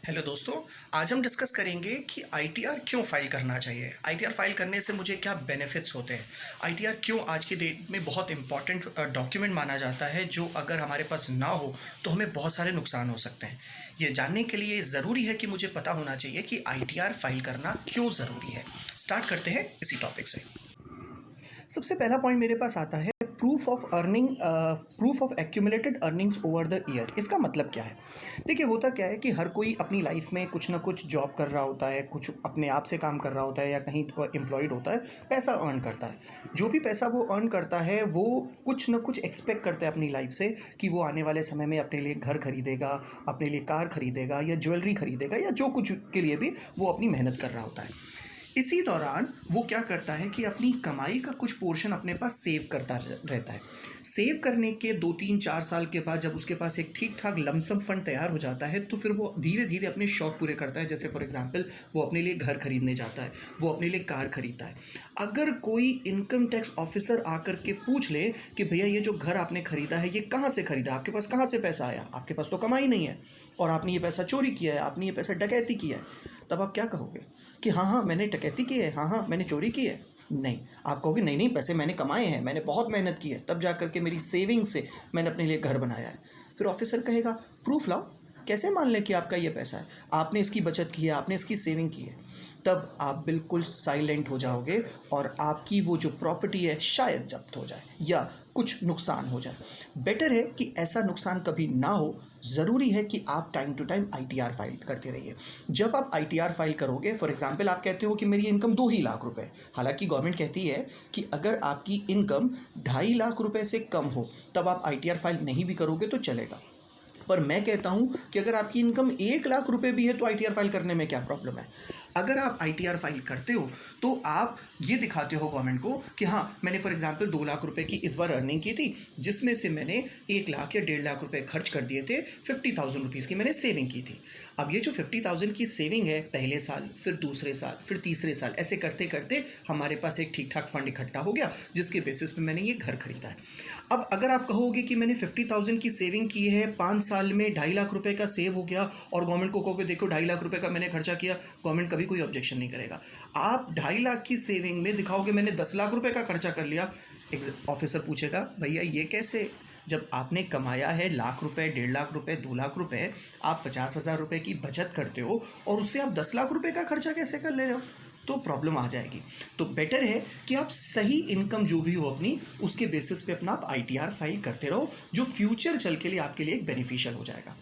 Hello दोस्तों। आज हम डिस्कस करेंगे कि आईटीआर क्यों फाइल करना चाहिए। आईटीआर फाइल करने से मुझे क्या बेनिफिट्स होते हैं। आईटीआर क्यों आज की डेट में बहुत इंपॉर्टेंट डॉक्यूमेंट माना जाता है, जो अगर हमारे पास ना हो तो हमें बहुत सारे नुकसान हो सकते हैं। ये जानने के लिए ज़रूरी है कि मुझे पता होना चाहिए कि आईटीआर फाइल करना क्यों ज़रूरी है। स्टार्ट करते हैं इसी टॉपिक से। सबसे पहला पॉइंट मेरे पास आता है proof of accumulated earnings over the year. इसका मतलब क्या है? देखिए, होता क्या है कि हर कोई अपनी लाइफ में कुछ ना कुछ जॉब कर रहा होता है, कुछ अपने आप से काम कर रहा होता है या कहीं एम्प्लॉयड होता है, पैसा अर्न करता है। जो भी पैसा वो अर्न करता है वो कुछ ना कुछ एक्सपेक्ट करता है अपनी लाइफ से कि वो आने वाले समय में अपने लिए घर खरीदेगा, अपने लिए कार खरीदेगा या ज्वेलरी खरीदेगा या जो कुछ के लिए भी वो अपनी मेहनत कर रहा होता है। इसी दौरान वो क्या करता है कि अपनी कमाई का कुछ पोर्शन अपने पास सेव करता रहता है। सेव करने के 2-3-4 साल के बाद जब उसके पास एक ठीक ठाक लमसम फंड तैयार हो जाता है, तो फिर वो धीरे धीरे अपने शौक पूरे करता है। जैसे फॉर एग्जांपल, वो अपने लिए घर खरीदने जाता है, वो अपने लिए कार खरीदता है। अगर कोई इनकम टैक्स ऑफिसर आकर के पूछ ले कि भैया ये जो घर आपने खरीदा है ये कहाँ से खरीदा, आपके पास कहाँ से पैसा आया, आपके पास तो कमाई नहीं है और आपने ये पैसा चोरी किया है, आपने ये पैसा डकैती किया है, तब आप क्या कहोगे? कि हाँ हाँ मैंने डकैती की है, हाँ हाँ मैंने चोरी की है? नहीं, आप कहोगे नहीं नहीं, पैसे मैंने कमाए हैं, मैंने बहुत मेहनत की है, तब जा करके मेरी सेविंग से मैंने अपने लिए घर बनाया है। फिर ऑफिसर कहेगा प्रूफ लाओ, कैसे मान लें कि आपका ये पैसा है, आपने इसकी बचत की है, आपने इसकी सेविंग की है। तब आप बिल्कुल साइलेंट हो जाओगे और आपकी वो जो प्रॉपर्टी है शायद जब्त हो जाए या कुछ नुकसान हो जाए। बेटर है कि ऐसा नुकसान कभी ना हो। ज़रूरी है कि आप time to time ITR file करते रहिए। जब आप आईटीआर फाइल करोगे, फॉर एग्जांपल आप कहते हो कि मेरी इनकम 2 ही लाख रुपए, हालांकि गवर्नमेंट कहती है कि अगर आपकी इनकम 2.5 लाख रुपए से कम हो तब आप आईटीआर फाइल नहीं भी करोगे तो चलेगा। पर मैं कहता हूं कि अगर आपकी इनकम 1 लाख रुपए भी है तो आईटीआर फाइल करने में क्या प्रॉब्लम है। अगर आप आईटीआर फाइल करते हो तो आप ये दिखाते हो गवर्नमेंट को कि हाँ, मैंने फॉर एग्जांपल 2 लाख रुपए की इस बार अर्निंग की थी, जिसमें से मैंने 1 लाख या 1.5 लाख रुपए खर्च कर दिए थे, 50,000 रुपीज़ की मैंने सेविंग की थी। अब ये जो 50,000 की सेविंग है, पहले साल, फिर दूसरे साल, फिर तीसरे साल, ऐसे करते करते हमारे पास एक ठीक ठाक फंड इकट्ठा हो गया, जिसके बेसिस पे मैंने ये घर खरीदा है। अब अगर आप कहोगे कि मैंने 50,000 की सेविंग की है, 5 साल में 2.5 लाख रुपए का सेव हो गया, और गवर्नमेंट को कहोगे देखो 2.5 लाख रुपए का मैंने खर्चा किया, गवर्नमेंट कभी कोई ऑब्जेक्शन नहीं करेगा। आप 2.5 लाख की सेविंग में दिखाओगे मैंने 10 लाख रुपए का खर्चा कर लिया, ऑफिसर पूछेगा भैया ये कैसे? जब आपने कमाया है लाख रुपए, 1.5 लाख रुपए, 2 लाख रुपए, आप 50,000 रुपए की बचत करते हो और उससे आप 10 लाख रुपए का खर्चा कैसे कर ले रहे हो? तो प्रॉब्लम आ जाएगी। तो बेटर है कि आप सही इनकम जो भी हो अपनी, उसके बेसिस पे अपना आप आईटीआर फाइल करते रहो, जो फ्यूचर चल के लिए आपके लिए एक बेनिफिशियल हो जाएगा।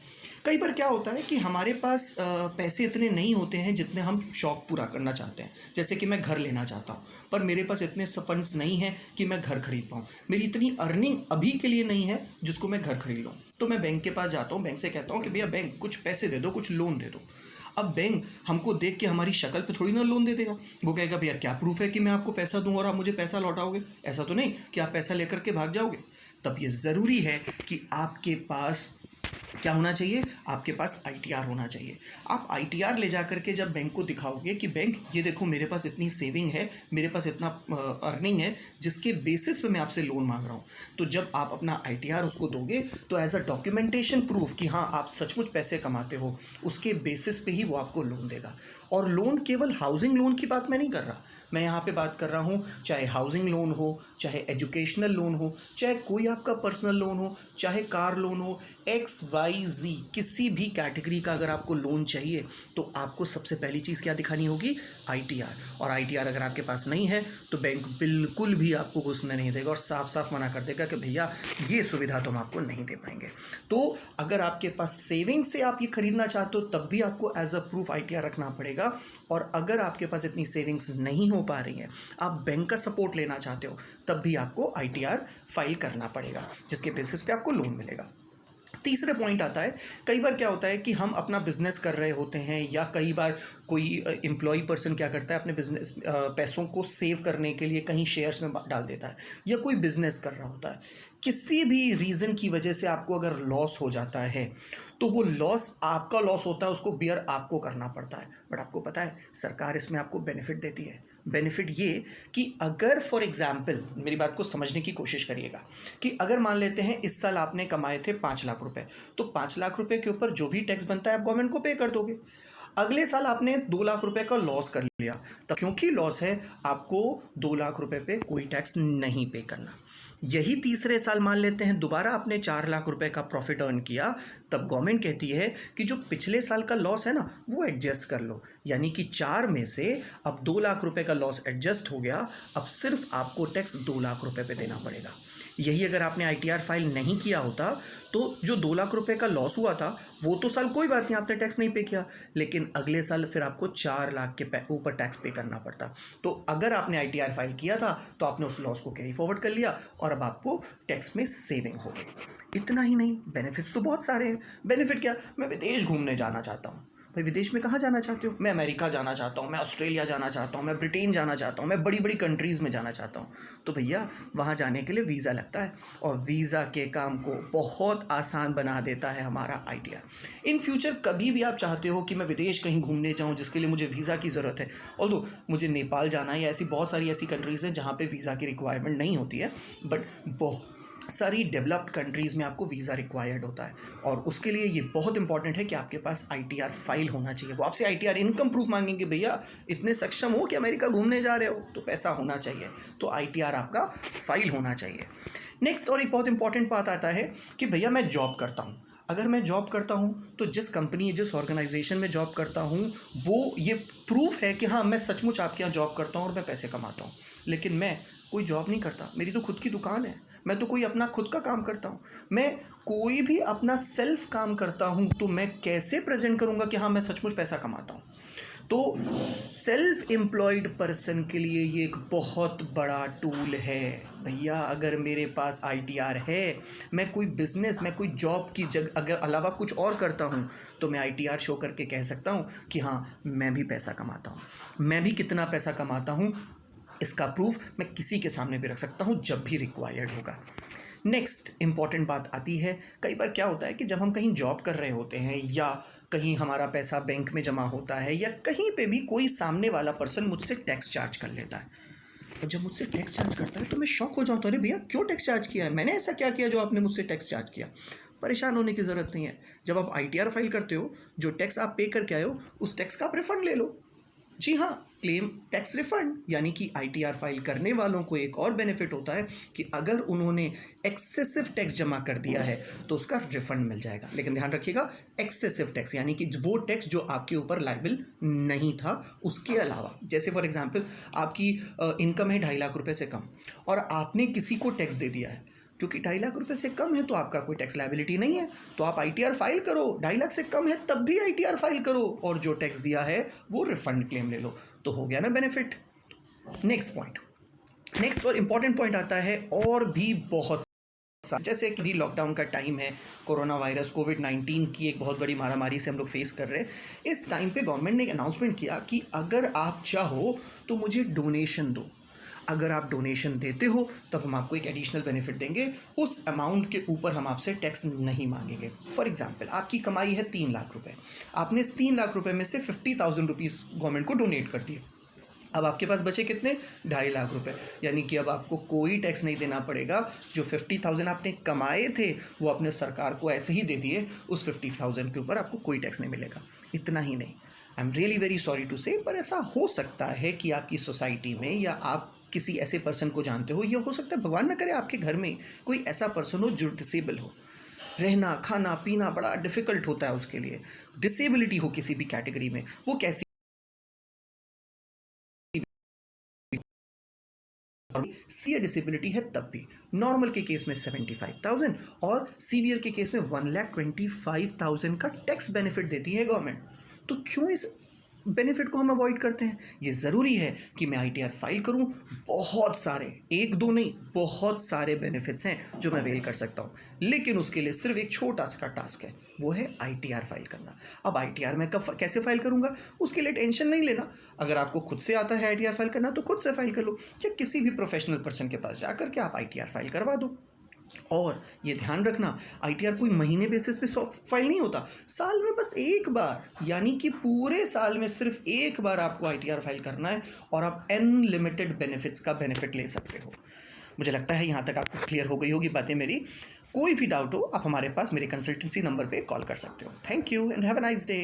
कई बार क्या होता है कि हमारे पास पैसे इतने नहीं होते हैं जितने हम शौक पूरा करना चाहते हैं। जैसे कि मैं घर लेना चाहता हूँ, पर मेरे पास इतने फंड्स नहीं हैं कि मैं घर खरीद पाऊँ, मेरी इतनी अर्निंग अभी के लिए नहीं है जिसको मैं घर खरीद लूँ। तो मैं बैंक के पास जाता हूँ, बैंक से कहता हूँ कि भैया बैंक कुछ पैसे दे दो, कुछ लोन दे दो। अब बैंक हमको देख के हमारी शक्ल पे थोड़ी ना लोन दे देगा। वो कहेगा भैया क्या प्रूफ है कि मैं आपको पैसा दूं और आप मुझे पैसा लौटाओगे? ऐसा तो नहीं कि आप पैसा लेकर के भाग जाओगे। तब ये ज़रूरी है कि आपके पास क्या होना चाहिए, आपके पास आईटीआर होना चाहिए। आप आईटीआर ले जाकर के जब बैंक को दिखाओगे कि बैंक ये देखो मेरे पास इतनी सेविंग है, मेरे पास इतना अर्निंग है, जिसके बेसिस पे मैं आपसे लोन मांग रहा हूँ, तो जब आप अपना आईटीआर उसको दोगे तो एज अ डॉक्यूमेंटेशन प्रूफ कि हाँ आप सचमुच पैसे कमाते हो, उसके बेसिस पे ही वो आपको लोन देगा। और लोन केवल हाउसिंग लोन की बात मैं नहीं कर रहा, मैं यहाँ पे बात कर रहा हूँ चाहे हाउसिंग लोन हो, चाहे एजुकेशनल लोन हो, चाहे कोई आपका पर्सनल लोन हो, चाहे कार लोन हो, XYZ किसी भी कैटेगरी का अगर आपको लोन चाहिए तो आपको सबसे पहली चीज़ क्या दिखानी होगी? आईटीआर। और आईटीआर अगर आपके पास नहीं है तो बैंक बिल्कुल भी आपको घुसने नहीं देगा और साफ साफ मना कर देगा कि भैया ये सुविधा तो हम आपको नहीं दे पाएंगे। तो अगर आपके पास सेविंग से आप ये खरीदना चाहते हो तब भी आपको एज अ प्रूफ आईटीआर रखना पड़ेगा। और अगर आपके पास इतनी सेविंग्स नहीं हो पा रही है, आप बैंक का सपोर्ट लेना चाहते हो, तब भी आपको आईटीआर फाइल करना पड़ेगा, जिसके बेसिस पे आपको लोन मिलेगा। तीसरे पॉइंट आता है, कई बार क्या होता है कि हम अपना बिजनेस कर रहे होते हैं या कई बार कोई एम्प्लॉय पर्सन क्या करता है, अपने बिजनेस पैसों को सेव करने के लिए कहीं शेयर्स में डाल देता है, या कोई बिजनेस कर रहा होता है। किसी भी रीज़न की वजह से आपको अगर लॉस हो जाता है तो वो लॉस आपका लॉस होता है, उसको बियर आपको करना पड़ता है। बट आपको पता है सरकार इसमें आपको बेनिफिट देती है। बेनिफिट ये कि अगर फॉर एग्जाम्पल, मेरी बात को समझने की कोशिश करिएगा, कि अगर मान लेते हैं इस साल आपने कमाए थे 5 लाख रुपए, तो 5 लाख रुपए के ऊपर जो भी टैक्स बनता है आप गवर्नमेंट को पे कर दोगे। अगले साल आपने 2 लाख रुपए का लॉस कर लिया, तब क्योंकि लॉस है आपको 2 लाख रुपए पे कोई टैक्स नहीं पे करना। यही तीसरे साल मान लेते हैं दोबारा आपने 4 लाख रुपए का प्रॉफिट अर्न किया, तब गवर्नमेंट कहती है कि जो पिछले साल का लॉस है ना वो एडजस्ट कर लो, यानी कि 4 में से अब 2 लाख रुपए का लॉस एडजस्ट हो गया, अब सिर्फ आपको टैक्स 2 लाख रुपए पे देना पड़ेगा। यही अगर आपने आईटीआर फाइल नहीं किया होता तो जो 2 लाख रुपए का लॉस हुआ था वो तो साल कोई बात नहीं, आपने टैक्स नहीं पे किया, लेकिन अगले साल फिर आपको 4 लाख के ऊपर टैक्स पे करना पड़ता। तो अगर आपने आईटीआर फाइल किया था तो आपने उस लॉस को कैरी फॉरवर्ड कर लिया और अब आपको टैक्स में सेविंग हो गई। इतना ही नहीं, बेनिफिट्स तो बहुत सारे हैं। बेनिफिट क्या, मैं विदेश घूमने जाना चाहता हूँ। भाई विदेश में कहाँ जाना चाहते हो? मैं अमेरिका जाना चाहता हूँ, मैं ऑस्ट्रेलिया जाना चाहता हूँ, मैं ब्रिटेन जाना चाहता हूँ, मैं बड़ी बड़ी कंट्रीज़ में जाना चाहता हूँ। तो भैया वहाँ जाने के लिए वीज़ा लगता है, और वीज़ा के काम को बहुत आसान बना देता है हमारा आईटीआर। इन फ्यूचर कभी भी आप चाहते हो कि मैं विदेश कहीं घूमने जाऊँ जिसके लिए मुझे वीज़ा की ज़रूरत है, ऑल्दो मुझे नेपाल जाना है या ऐसी बहुत सारी ऐसी कंट्रीज़ हैं जहाँ पे वीज़ा की रिक्वायरमेंट नहीं होती है, बट बहुत सारी डेवलप्ड कंट्रीज़ में आपको वीज़ा रिक्वायर्ड होता है, और उसके लिए ये बहुत इंपॉर्टेंट है कि आपके पास आईटीआर फाइल होना चाहिए। वो आपसे आईटीआर इनकम प्रूफ मांगेंगे, भैया इतने सक्षम हो कि अमेरिका घूमने जा रहे हो, तो पैसा होना चाहिए, तो आईटीआर आपका फाइल होना चाहिए। नेक्स्ट और एक बहुत इंपॉर्टेंट बात आता है कि भैया मैं जॉब करता हूँ। अगर मैं जॉब करता हूँ तो जिस कंपनी जिस ऑर्गेनाइजेशन में जॉब करता हूँ वो ये प्रूफ है कि हाँ मैं सचमुच आपके यहाँ जॉब करता हूँ और मैं पैसे कमाता हूँ। लेकिन मैं कोई जॉब नहीं करता, मेरी तो खुद की दुकान है, मैं तो कोई अपना खुद का काम करता हूँ, मैं कोई भी अपना सेल्फ काम करता हूँ, तो मैं कैसे प्रेजेंट करूँगा कि हाँ मैं सचमुच पैसा कमाता हूँ? तो सेल्फ एम्प्लॉयड पर्सन के लिए ये एक बहुत बड़ा टूल है। भैया अगर मेरे पास आईटीआर है, मैं कोई बिजनेस, मैं कोई जॉब की जगह अगर अलावा कुछ और करता हूँ, तो मैं आईटीआर शो करके कह सकता हूँ कि हाँ मैं भी पैसा कमाता हूँ। मैं भी कितना पैसा कमाता हूँ इसका प्रूफ मैं किसी के सामने भी रख सकता हूँ जब भी रिक्वायर्ड होगा। नेक्स्ट इंपॉर्टेंट बात आती है, कई बार क्या होता है कि जब हम कहीं जॉब कर रहे होते हैं या कहीं हमारा पैसा बैंक में जमा होता है या कहीं पे भी कोई सामने वाला पर्सन मुझसे टैक्स चार्ज कर लेता है, और जब मुझसे टैक्स चार्ज करता है तो मैं शॉक हो जाता हूँ, अरे भैया क्यों टैक्स चार्ज किया है, मैंने ऐसा क्या किया जो आपने मुझसे टैक्स चार्ज किया? परेशान होने की ज़रूरत नहीं है। जब आप आईटीआर फाइल करते हो, जो टैक्स आप पे करके आए हो उस टैक्स का आप रिफंड ले लो। जी हाँ, क्लेम टैक्स रिफंड, यानी कि आईटीआर फाइल करने वालों को एक और बेनिफिट होता है कि अगर उन्होंने एक्सेसिव टैक्स जमा कर दिया है तो उसका रिफंड मिल जाएगा। लेकिन ध्यान रखिएगा, एक्सेसिव टैक्स यानी कि वो टैक्स जो आपके ऊपर लायबल नहीं था उसके अलावा। जैसे फॉर एग्जांपल आपकी इनकम है 2.5 लाख रुपए से कम और आपने किसी को टैक्स दे दिया है, क्योंकि 2.5 लाख रुपए से कम है तो आपका कोई टैक्स लायबिलिटी नहीं है, तो आप आईटीआर फाइल करो। 2.5 लाख से कम है तब भी आईटीआर फाइल करो और जो टैक्स दिया है वो रिफंड क्लेम ले लो, तो हो गया ना बेनिफिट। नेक्स्ट और इंपॉर्टेंट पॉइंट आता है, और भी बहुत जैसे कि लॉकडाउन का टाइम है, कोरोना वायरस कोविड-19 की एक बहुत बड़ी महामारी से हम लोग फेस कर रहे हैं। इस टाइम पे गवर्नमेंट ने एक अनाउंसमेंट किया कि अगर आप चाहो तो मुझे डोनेशन दो। अगर आप डोनेशन देते हो तब हम आपको एक एडिशनल बेनिफिट देंगे, उस अमाउंट के ऊपर हम आपसे टैक्स नहीं मांगेंगे। फॉर एग्जांपल आपकी कमाई है 3 लाख रुपए, आपने इस 3 लाख रुपए में से 50,000 रुपीज़ गवर्नमेंट को डोनेट कर दिए। अब आपके पास बचे कितने? 2.5 लाख रुपए, यानी कि अब आपको कोई टैक्स नहीं देना पड़ेगा। जो 50,000 आपने कमाए थे वो अपने सरकार को ऐसे ही दे दिए, उस 50,000 के ऊपर आपको कोई टैक्स नहीं मिलेगा। इतना ही नहीं, I am really very sorry to say, पर ऐसा हो सकता है कि आपकी सोसाइटी में या आप किसी ऐसे पर्सन को जानते हो, या हो सकता है भगवान ना करे आपके घर में कोई ऐसा पर्सन हो जो डिसेबल हो, रहना खाना पीना बड़ा डिफ़िकल्ट होता है उसके लिए, डिसेबिलिटी हो किसी भी कैटेगरी में, वो कैसी सीवियर डिसेबिलिटी है तब भी। नॉर्मल के केस में 75,000 और सीवियर के केस में 1,25,000 का टैक्स बेनिफिट देती है गवर्नमेंट। तो क्यों इस बेनिफिट को हम अवॉइड करते हैं? ये ज़रूरी है कि मैं आईटीआर फाइल करूं। बहुत सारे, एक दो नहीं, बहुत सारे बेनिफिट्स हैं जो मैं अवेल कर सकता हूं, लेकिन उसके लिए सिर्फ एक छोटा सा टास्क है, वो है आईटीआर फाइल करना। अब आईटीआर मैं कब कैसे फाइल करूंगा उसके लिए टेंशन नहीं लेना। अगर आपको खुद से आता है आईटीआर फाइल करना तो खुद से फाइल कर लो, या किसी भी प्रोफेशनल पर्सन के पास जाकर के आप आईटीआर फाइल करवा दो। और ये ध्यान रखना, आईटीआर कोई महीने बेसिस पे फाइल नहीं होता, साल में बस एक बार, यानी कि पूरे साल में सिर्फ एक बार आपको आईटीआर फाइल करना है और आप अनलिमिटेड बेनिफिट्स का बेनिफिट ले सकते हो। मुझे लगता है यहाँ तक आपको क्लियर हो गई होगी बातें मेरी। कोई भी डाउट हो आप हमारे पास मेरे कंसल्टेंसी नंबर पे कॉल कर सकते हो। Thank you and have a nice day.